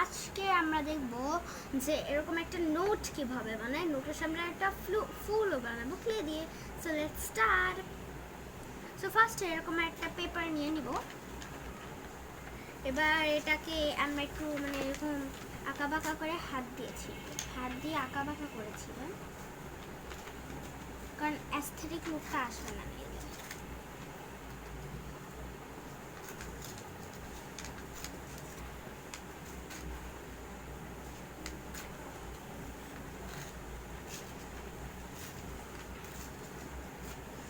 আজকে আমরা দেখব যে এরকম একটা নোট কিভাবে বানায়। নোটের সামনে একটা ফুলও বানাবো ক্লে দিয়ে। So let's start. So first এরকম একটা পেপার নিয়ে নিব। এবার এটাকে আমরা একটু এরকম আঁকা বাঁকা করে হাত দিয়ে আঁকা বাঁকা করেছিলাম, কারণ অ্যাস্থেটিক লুকটা আসবে না।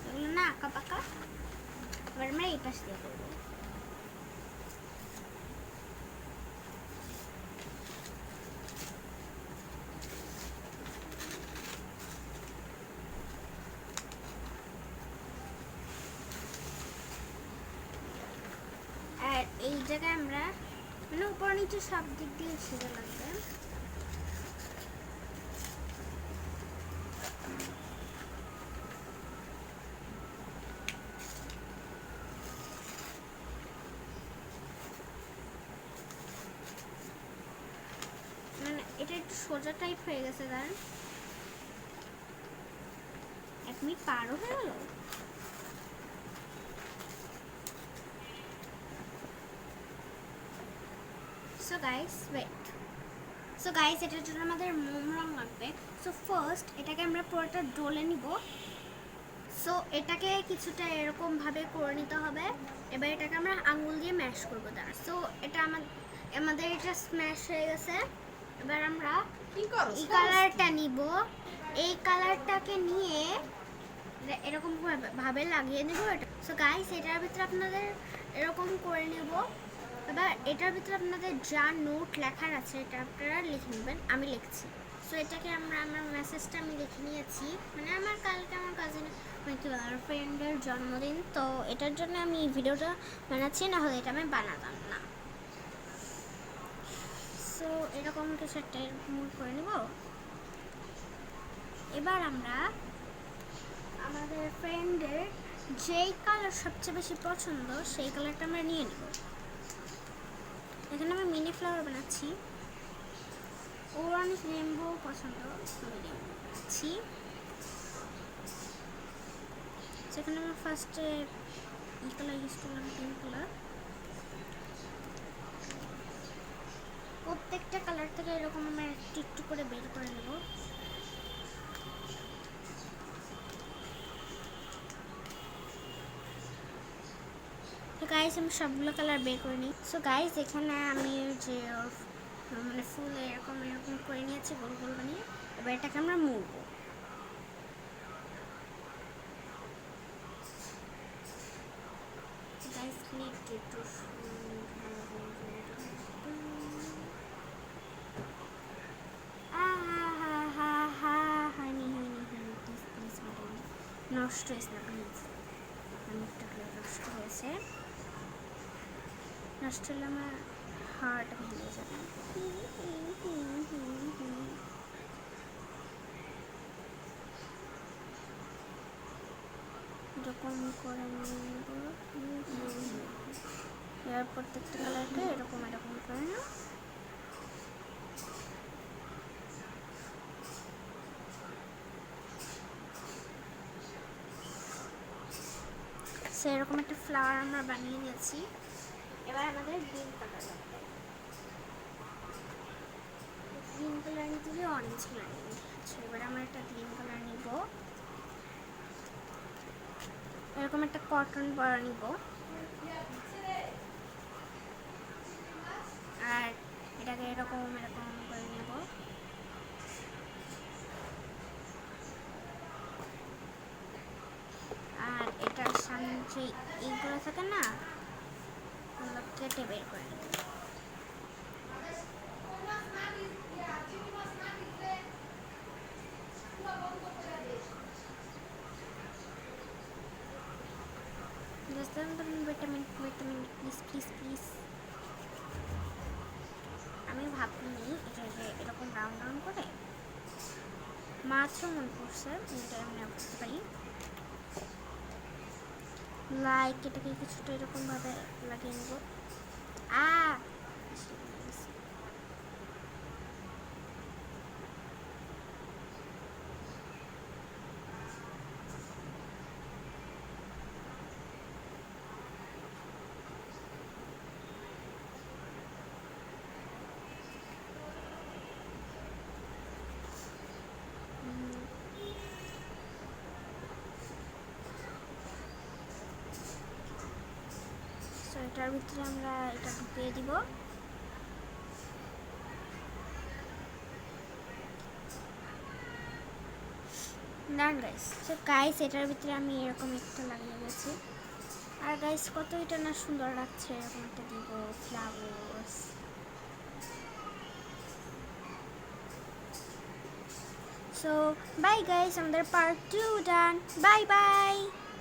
এগুলো না আঁকা বাঁকা। এবার আমরা এই পাশ দিয়ে করবো। আর এই জায়গায় আমরা উপর নিচে সব দিক দিয়ে ছিঁড়ে লাগবে। এটা একটু সোজা টাইপ হয়ে গেছে, কারণ 1 মিনিট পারও হয়ে গেল। সো গাইস এটার জন্য আমাদের মোম রং লাগবে। সো ফার্স্ট এটাকে আমরা পুরোটা ডলে নিব। সো এটাকে কিছুটা এরকম ভাবে করে নিতে হবে। এবার এটাকে আমরা আঙ্গুল দিয়ে ম্যাশ করবো। সো এটা আমাদের এটা স্ম্যাশ হয়ে গেছে। এবার আমরা এই কালারটা নিব। এই কালারটাকে নিয়ে এরকম ভাবে লাগিয়ে নেব এটা। সো গাইস এটার ভিতরে আপনাদের এরকম করে নেব। এবার এটার ভিতরে আপনাদের যা নোট লেখার আছে এটা আপনারা লিখে নেবেন। আমি লিখছি। সো এটাকে আমার মেসেজটা আমি লিখে নিয়েছি। কালকে আমার কাজিনের ফ্রেন্ডের জন্মদিন, তো এটার জন্য আমি এই ভিডিওটা বানাচ্ছি, না হলে এটা আমি বানাতাম না। সো এরকম কিছু একটা মুভ করে নেব। এবার আমরা আমাদের ফ্রেন্ডের যেই কালার সবচেয়ে বেশি পছন্দ সেই কালারটা আমরা নিয়ে নেব। এখানে আমি মিনি ফ্লাওয়ার বানাচ্ছি। ওর অনেক রেনবো পছন্দ, বানাচ্ছি। সেখানে আমি ফার্স্টে এই কালার ইউজ করলাম, পিঙ্ক কালার। প্রত্যেকটা কালার থেকে এরকম আমরা একটু একটু করে বের করে নেব। তো গাইস আমি সবগুলো কালার বের করে নিই। সো গাইস এখানে আমি যে ফুল এরকম করে নিয়েছি গোল গোল বানিয়ে। এবার এটাকে আমরা মুড়বো। গাইস একটু নষ্ট হয়েছে না, প্লিজ। অনেকটা নষ্ট হয়েছে। নষ্ট হলে আমার হার্ট ভেঙে যাবে। এরকম করে নেব। এবার প্রত্যেকটা কালারকে এরকম করে না। সেরকম একটা ফ্লাওয়ার আমরা বানিয়ে নিয়েছি। এবার আমাদের গ্রিন কালার লাগবে। গ্রিন কালার নিতে গিয়ে অরেঞ্জ কালার নিব। এবার আমরা একটা গ্রিন কালার নিব। এরকম একটা কটন পরা নিব। আর এটাকে এরকম করে নেব। আর এটার সামনে যে এইগুলো থাকে না, ওগুলো কেটে বের করে নেব। Vitamin please. আমি ভাবিনি এটা যে এরকম রাউন্ড করে মাত্র মনে করছে, এটা আমি বুঝতে পারি। লাইক এটাকে কিছুটা এরকম ভাবে লাগিয়ে নেব। এটার ভিতরে আমরা এটা ঢুকিয়ে দিব। না গাইস, তো গাইস এটার ভিতরে আমি এরকম একটা লাগিয়ে গেছি। আর গাইস কত এটা না সুন্দর লাগছে, এরকম একটা দিব ফ্লাওয়ার্স। সো বাই গাইস, আমাদের পার্ট 2 ডান। Bye by.